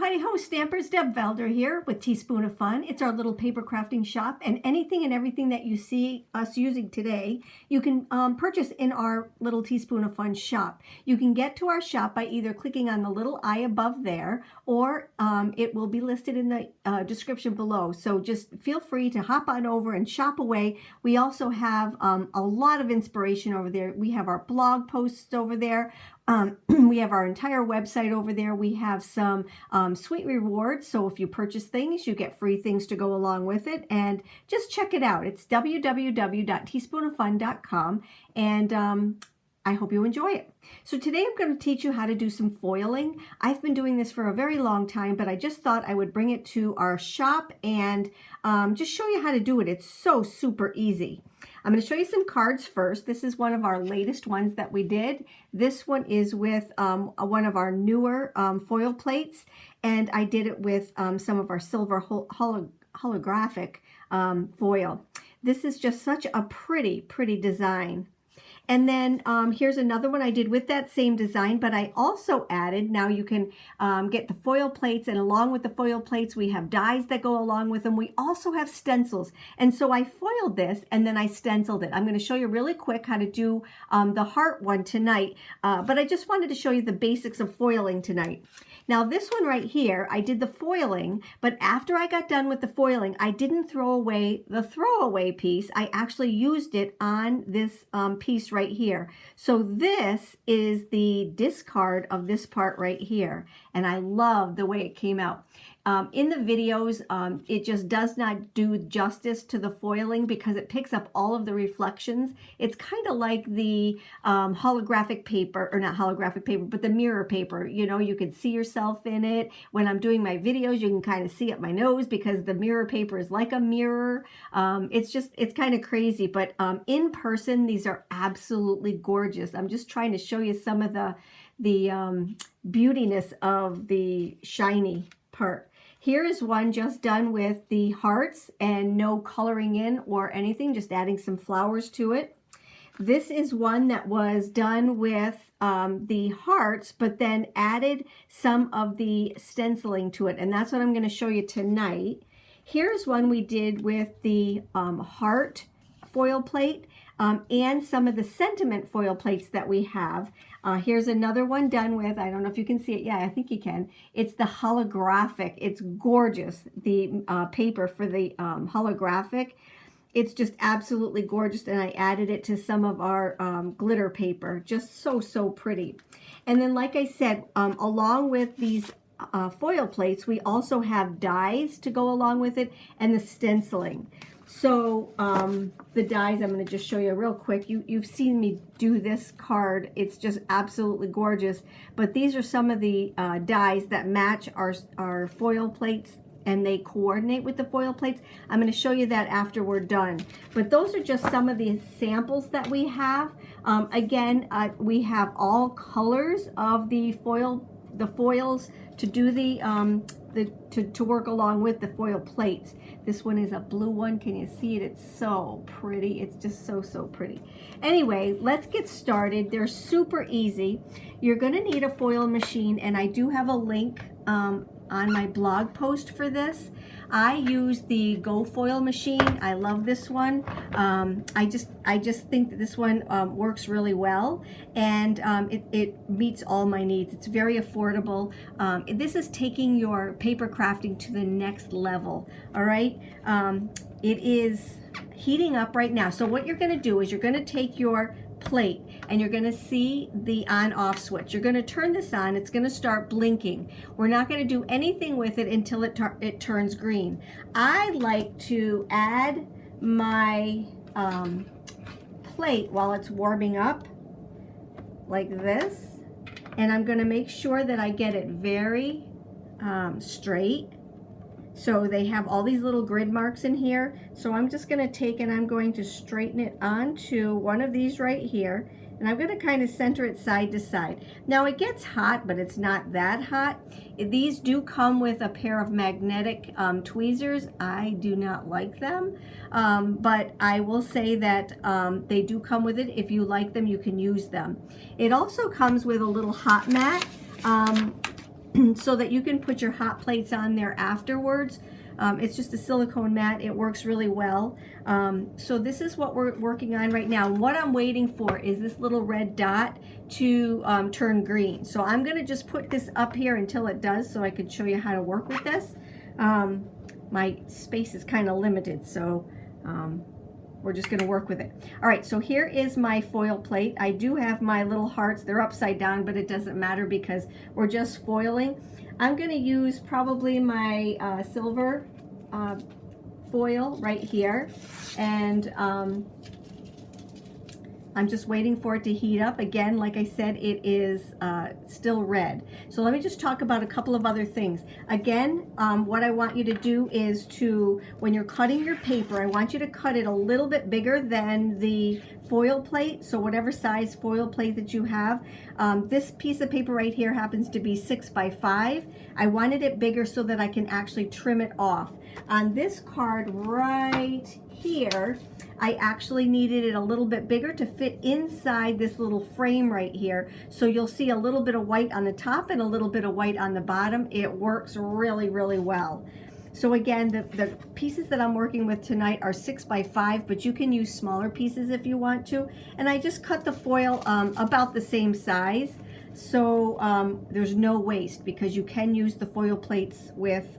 Hi-ho Stampers, Deb Valder here with Teaspoon of Fun. It's our little paper crafting shop, and anything and everything that you see us using today, you can purchase in our little Teaspoon of Fun shop. You can get to our shop by either clicking on the little I above there, or it will be listed in the description below. So just feel free to hop on over and shop away. We also have a lot of inspiration over there. We have our blog posts over there. We have our entire website over there. We have some sweet rewards. So if you purchase things, you get free things to go along with it. And just check it out. It's www.teaspoonofFun.com. And I hope you enjoy it. So today I'm going to teach you how to do some foiling. I've been doing this for a very long time, but I just thought I would bring it to our shop and just show you how to do it. It's so super easy. I'm going to show you some cards first. This is one of our latest ones that we did. This one is with one of our newer foil plates, and I did it with some of our silver holographic foil. This is just such a pretty, pretty design. And then here's another one I did with that same design, but I also added, now you can get the foil plates, and along with the foil plates, we have dies that go along with them. We also have stencils. And so I foiled this and then I stenciled it. I'm going to show you really quick how to do the heart one tonight, but I just wanted to show you the basics of foiling tonight. Now this one right here, I did the foiling, but after I got done with the foiling, I didn't throw away the throwaway piece. I actually used it on this piece right here. So this is the discard of this part right here. And I love the way it came out. In the videos, it just does not do justice to the foiling because it picks up all of the reflections. It's kind of like the holographic paper, or not holographic paper, but the mirror paper. You know, you can see yourself in it. When I'm doing my videos, you can kind of see up my nose because the mirror paper is like a mirror. It's kind of crazy, but in person, these are absolutely gorgeous. I'm just trying to show you some of the beautiness of the shiny part. Here is one just done with the hearts and no coloring in or anything, just adding some flowers to it. This is one that was done with the hearts, but then added some of the stenciling to it. And that's what I'm going to show you tonight. Here's one we did with the heart foil plate and some of the sentiment foil plates that we have. Here's another one done with, I don't know if you can see it. Yeah, I think you can. It's the holographic. It's gorgeous, the paper for the holographic. It's just absolutely gorgeous, and I added it to some of our glitter paper. Just so, so pretty. And then, like I said, along with these foil plates, we also have dies to go along with it and the stenciling. So the dies, I'm going to just show you real quick. You've seen me do this card. It's just absolutely gorgeous. But these are some of the dies that match our foil plates, and they coordinate with the foil plates. I'm going to show you that after we're done. But those are just some of the samples that we have. Again, we have all colors of the foils to do to work along with the foil plates. This one is a blue one. Can you see it? It's so pretty. It's just so, so pretty. Anyway, let's get started. They're super easy. You're going to need a foil machine, and I do have a link on my blog post for this. I use the Go Foil machine. I love this one. I just think that this one works really well, and it meets all my needs. It's very affordable. This is taking your paper crafting to the next level. All right. It is heating up right now. So what you're going to do is you're going to take your plate and you're going to see the on-off switch. You're going to turn this on. It's going to start blinking. We're not going to do anything with it until it turns green. I like to add my plate while it's warming up like this, and I'm going to make sure that I get it very straight. So they have all these little grid marks in here. So I'm just going to take and I'm going to straighten it onto one of these right here. And I'm going to kind of center it side to side. Now it gets hot, but it's not that hot. These do come with a pair of magnetic tweezers. I do not like them, but I will say that they do come with it. If you like them, you can use them. It also comes with a little hot mat. So that you can put your hot plates on there afterwards. It's just a silicone mat. It works really well. So this is what we're working on right now. What I'm waiting for is this little red dot to turn green. So I'm going to just put this up here until it does, so I can show you how to work with this. My space is kind of limited, so we're just going to work with it. All right, so here is my foil plate. I do have my little hearts. They're upside down, but it doesn't matter because we're just foiling. I'm going to use probably my silver foil right here, and I'm just waiting for it to heat up. Again, like I said, it is still red. So let me just talk about a couple of other things. Again, what I want you to do is when you're cutting your paper, I want you to cut it a little bit bigger than the foil plate. So whatever size foil plate that you have. This piece of paper right here happens to be 6 by 5. I wanted it bigger so that I can actually trim it off. On this card right here, I actually needed it a little bit bigger to fit inside this little frame right here. So you'll see a little bit of white on the top and a little bit of white on the bottom. It works really, really well. So again, the pieces that I'm working with tonight are 6 by 5, but you can use smaller pieces if you want to. And I just cut the foil about the same size. So there's no waste, because you can use the foil plates with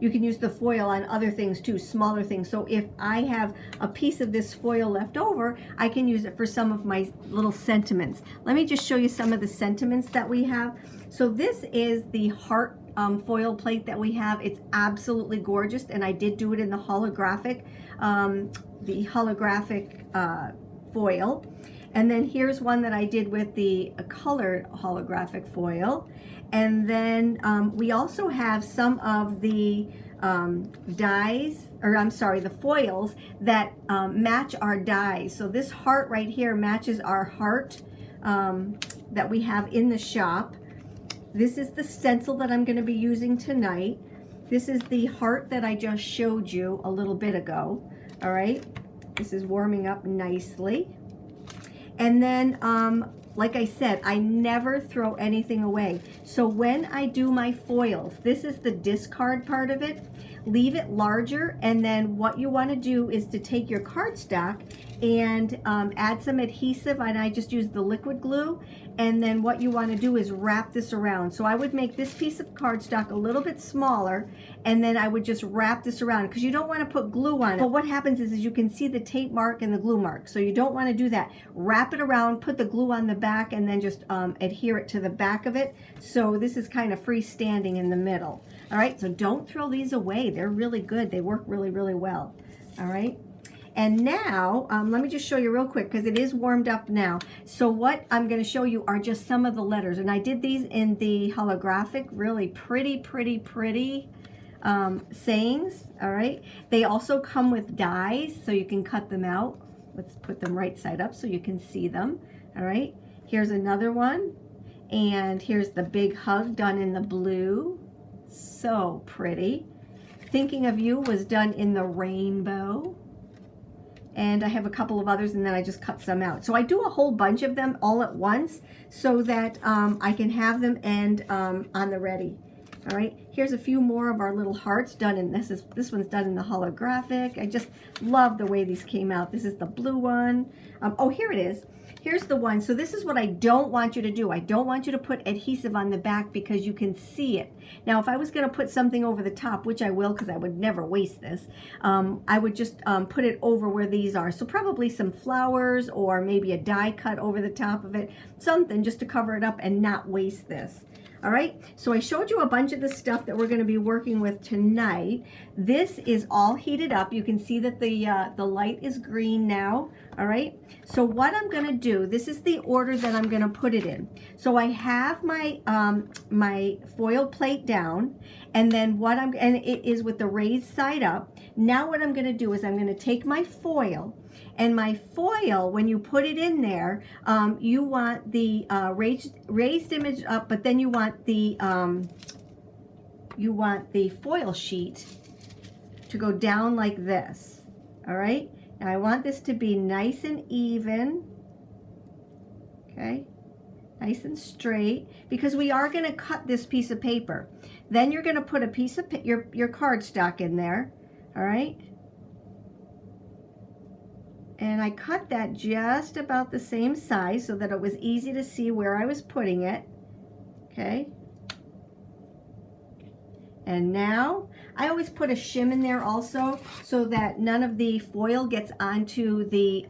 you can use the foil on other things too, smaller things. So if I have a piece of this foil left over, I can use it for some of my little sentiments. Let me just show you some of the sentiments that we have. So this is the heart foil plate that we have. It's absolutely gorgeous, and I did do it in the holographic foil. And then here's one that I did with the colored holographic foil. And then we also have some of the the foils that match our dies. So this heart right here matches our heart that we have in the shop. This is the stencil that I'm going to be using tonight. This is the heart that I just showed you a little bit ago. All right, this is warming up nicely. And then like I said, I never throw anything away. So when I do my foils, this is the discard part of it. Leave it larger, and then what you want to do is to take your cardstock and add some adhesive, and I just use the liquid glue. And then what you want to do is wrap this around. So I would make this piece of cardstock a little bit smaller, and then I would just wrap this around, because you don't want to put glue on it. But what happens is you can see the tape mark and the glue mark. So you don't want to do that. Wrap it around, put the glue on the back, and then just adhere it to the back of it. So this is kind of freestanding in the middle. All right, so don't throw these away. They're really good. They work really, really well. All right. And now, let me just show you real quick, because it is warmed up now. So what I'm going to show you are just some of the letters. And I did these in the holographic, really pretty sayings. All right. They also come with dies, so you can cut them out. Let's put them right side up so you can see them. All right. Here's another one. And here's the big hug done in the blue. So pretty. Thinking of You was done in the rainbow. And I have a couple of others, and then I just cut some out. So I do a whole bunch of them all at once so that I can have them and on the ready. All right, here's a few more of our little hearts done in this one's done in the holographic. I just love the way these came out. This is the blue one. Oh, here it is. Here's the one. So this is what I don't want you to do. I don't want you to put adhesive on the back because you can see it. Now, if I was going to put something over the top, which I will because I would never waste this, I would just put it over where these are. So probably some flowers or maybe a die cut over the top of it, something just to cover it up and not waste this. All right, so I showed you a bunch of the stuff that we're going to be working with tonight. This is all heated up. You can see that the light is green now. All right, so what I'm going to do, this is the order that I'm going to put it in. So I have my my foil plate down, and then and it is with the raised side up. Now what I'm going to do is I'm going to take my foil. And my foil, when you put it in there, you want the raised image up, but then you want the foil sheet to go down like this. All right. Now I want this to be nice and even. Okay. Nice and straight, because we are going to cut this piece of paper. Then you're going to put a piece of your cardstock in there. All right. And I cut that just about the same size so that it was easy to see where I was putting it. Okay. And now I always put a shim in there also so that none of the foil gets onto the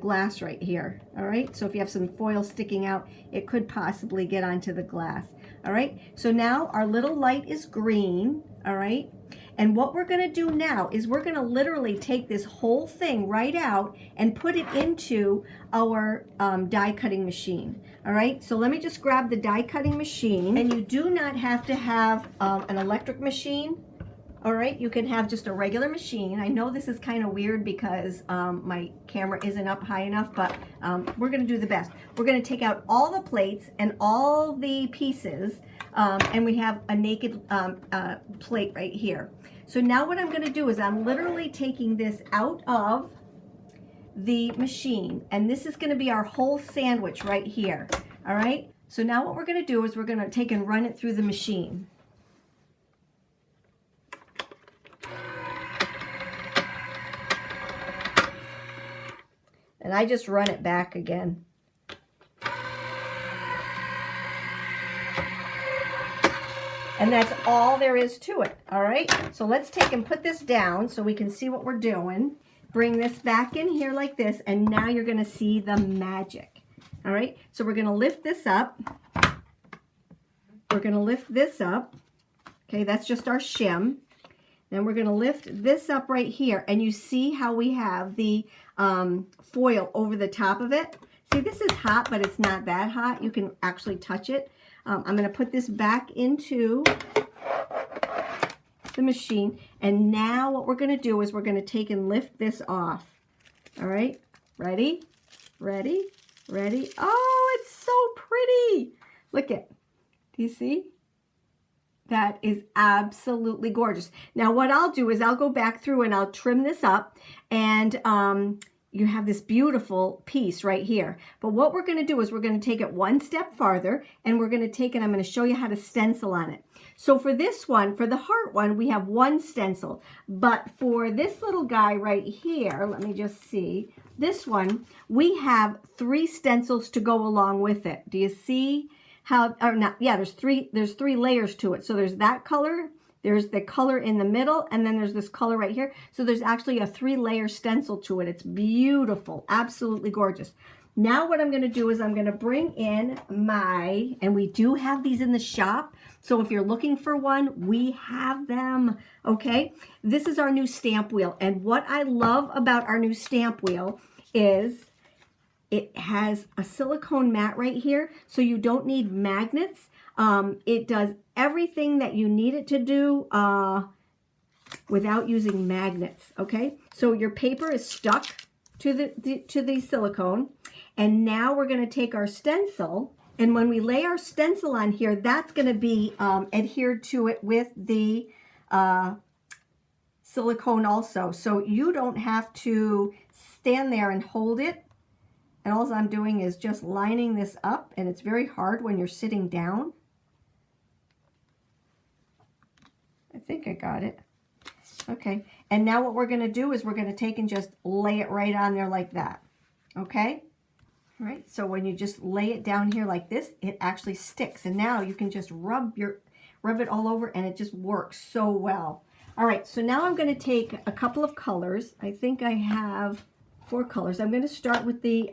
glass right here. All right, so if you have some foil sticking out, it could possibly get onto the glass. All right, so now our little light is green. All right, and what we're going to do now is we're going to literally take this whole thing right out and put it into our die cutting machine. All right, so let me just grab the die cutting machine. And you do not have to have an electric machine. All right, you can have just a regular machine. I know this is kind of weird because my camera isn't up high enough, but we're going to do the best. We're going to take out all the plates and all the pieces, and we have a naked plate right here. So now what I'm going to do is I'm literally taking this out of the machine, and this is going to be our whole sandwich right here. All right, so now what we're going to do is we're going to take and run it through the machine. And I just run it back again. And that's all there is to it, all right? So let's take and put this down so we can see what we're doing. Bring this back in here like this, and now you're gonna see the magic, all right? So we're gonna lift this up. We're gonna lift this up. Okay, that's just our shim. Then we're gonna lift this up right here, and you see how we have the foil over the top of it. See, this is hot, but it's not that hot. You can actually touch it. I'm going to put this back into the machine, and now what we're going to do is we're going to take and lift this off. All right, ready, ready, ready. Oh, it's so pretty. Look at, do you see? That is absolutely gorgeous. Now what I'll do is I'll go back through and I'll trim this up, and you have this beautiful piece right here. But what we're going to do is we're going to take it one step farther, and we're going to take it, I'm going to show you how to stencil on it. So for this one, for the heart one, we have one stencil. But for this little guy right here, let me just see, this one, we have 3 stencils to go along with it. Do you see how, or not, yeah, there's three layers to it. So there's that color, there's the color in the middle, and then there's this color right here. So there's actually a 3-layer stencil to it. It's beautiful, absolutely gorgeous. Now what I'm going to do is I'm going to bring in my, and we do have these in the shop. So if you're looking for one, we have them, okay? This is our new stamp wheel. And what I love about our new stamp wheel is it has a silicone mat right here, so you don't need magnets. It does everything that you need it to do without using magnets, okay? So your paper is stuck to the silicone, and now we're going to take our stencil, and when we lay our stencil on here, that's going to be adhered to it with the silicone also. So you don't have to stand there and hold it. And all I'm doing is just lining this up, and it's very hard when you're sitting down. I think I got it. Okay, and now what we're going to do is we're going to take and just lay it right on there like that. Okay? All right, so when you just lay it down here like this, it actually sticks. And now you can just rub it all over, and it just works so well. All right, so now I'm going to take a couple of colors. I think I have 4 colors. I'm going to start with the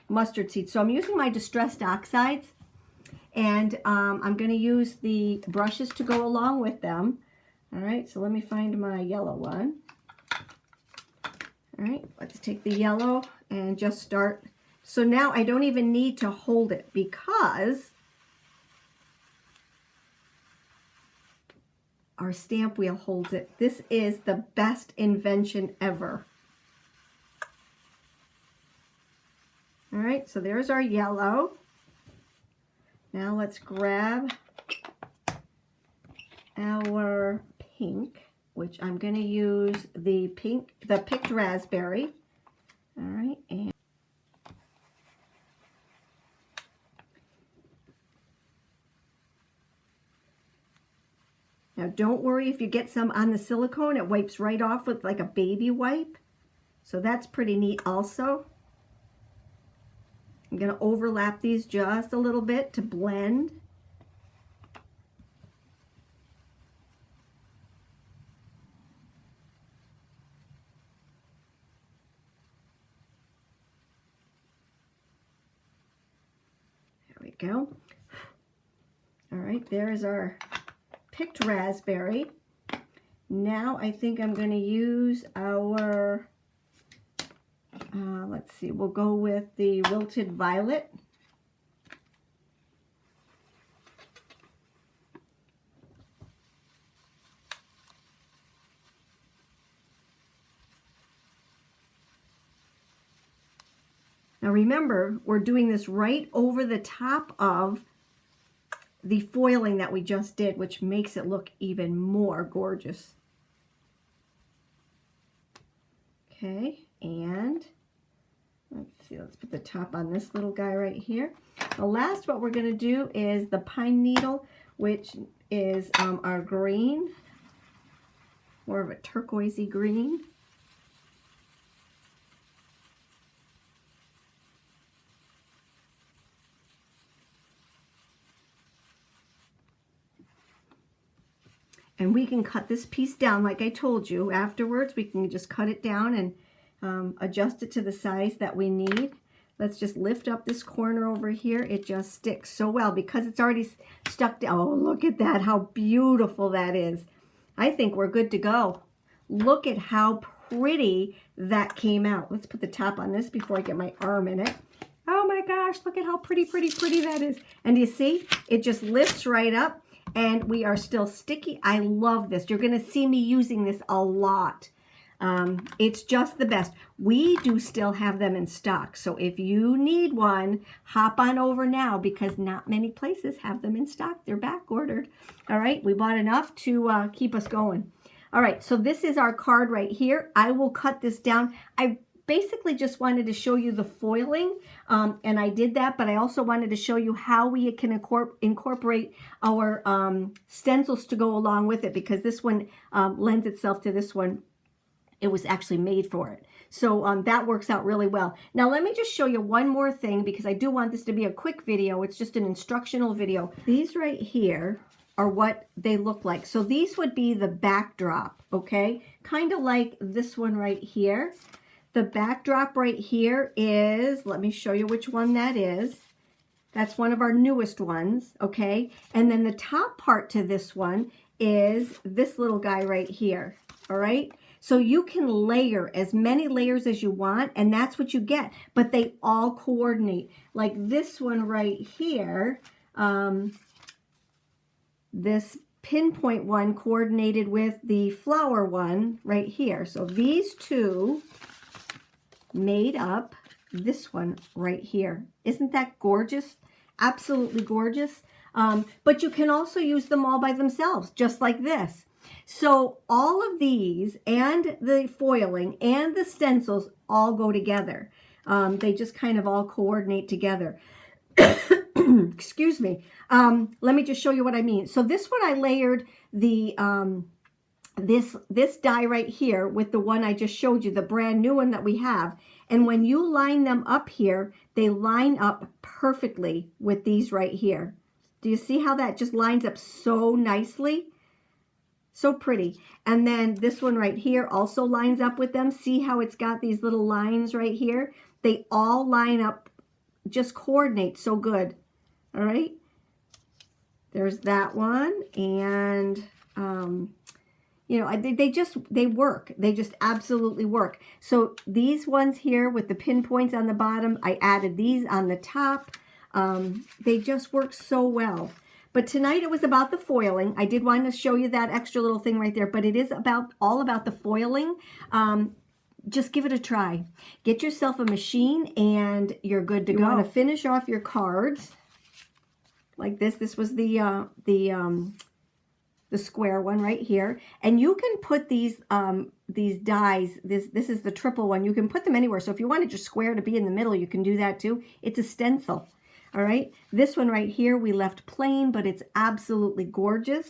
mustard seed. So I'm using my distressed oxides, and I'm going to use the brushes to go along with them. All right, so let me find my yellow one. All right, let's take the yellow and just start. So now I don't even need to hold it because our stamp wheel holds it. This is the best invention ever. All right, so there's our yellow. Now let's grab our pink, which I'm going to use the picked raspberry. All right, and now don't worry if you get some on the silicone, it wipes right off with like a baby wipe. So that's pretty neat also. I'm going to overlap these just a little bit to blend. There we go. All right, there's our picked raspberry. Now I think I'm going to use our, let's see, we'll go with the wilted violet. Now remember, we're doing this right over the top of the foiling that we just did, which makes it look even more gorgeous. Okay, and let's see, let's put the top on this little guy right here. The last what we're going to do is the pine needle, which is our green, more of a turquoisey green. And we can cut this piece down like I told you. Afterwards, we can just cut it down and adjust it to the size that we need. Let's just lift up this corner over here. It just sticks so well because it's already stuck down. Oh, look at that, how beautiful that is. I think we're good to go. Look at how pretty that came out. Let's put the top on this before I get my arm in it. Oh my gosh, look at how pretty that is. And you see, it just lifts right up. And we are still sticky. I love this. You're going to see me using this a lot. It's just the best. We do still have them in stock. So if you need one, hop on over now because not many places have them in stock. They're back ordered. All right, we bought enough to keep us going. All right, so this is our card right here. I will cut this down. I basically just wanted to show you the foiling, and I did that, but I also wanted to show you how we can incorporate our stencils to go along with it, because this one lends itself to this one. It was actually made for it. So that works out really well. Now let me just show you one more thing, because I do want this to be a quick video. It's just an instructional video. These right here are what they look like. So these would be the backdrop, okay? Kind of like this one right here. The backdrop right here is, let me show you which one that is. That's one of our newest ones, okay? And then the top part to this one is this little guy right here, all right? So you can layer as many layers as you want, and that's what you get. But they all coordinate. Like this one right here, this pinpoint one coordinated with the flower one right here. So these two made up this one right here. Isn't that gorgeous? Absolutely gorgeous. But you can also use them all by themselves, just like this. So all of these and the foiling and the stencils all go together. They just kind of all coordinate together. Excuse me. Let me just show you what I mean. So this one I layered the this die right here with the one I just showed you, the brand new one that we have. And when you line them up here, they line up perfectly with these right here. Do you see how that just lines up so nicely? So pretty. And then this one right here also lines up with them. See how it's got these little lines right here? They all line up, just coordinate so good. All right. There's that one. And, you know, they work. They just absolutely work. So these ones here with the pinpoints on the bottom, I added these on the top. They just work so well. But tonight it was about the foiling. I did want to show you that extra little thing right there, but it is all about the foiling. Just give it a try. Get yourself a machine and you're good to go. You want to finish off your cards like this. This was the square one right here. And you can put these dies, this is the triple one. You can put them anywhere. So if you wanted your square to be in the middle, you can do that too. It's a stencil. All right, this one right here we left plain, but it's absolutely gorgeous.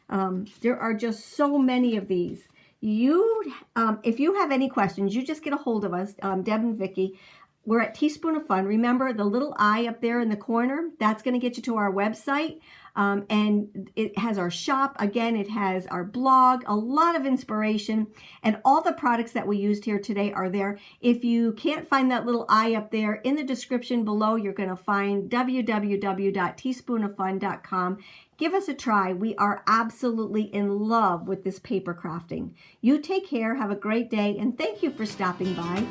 There are just so many of these. If you have any questions, you just get a hold of us, Deb and Vicki. We're at Teaspoon of Fun. Remember the little eye up there in the corner? That's going to get you to our website. And it has our shop. Again, it has our blog, a lot of inspiration, and all the products that we used here today are there. If you can't find that little eye up there, in the description below, you're going to find www.teaspoonoffun.com. Give us a try. We are absolutely in love with this paper crafting. You take care, have a great day, and thank you for stopping by.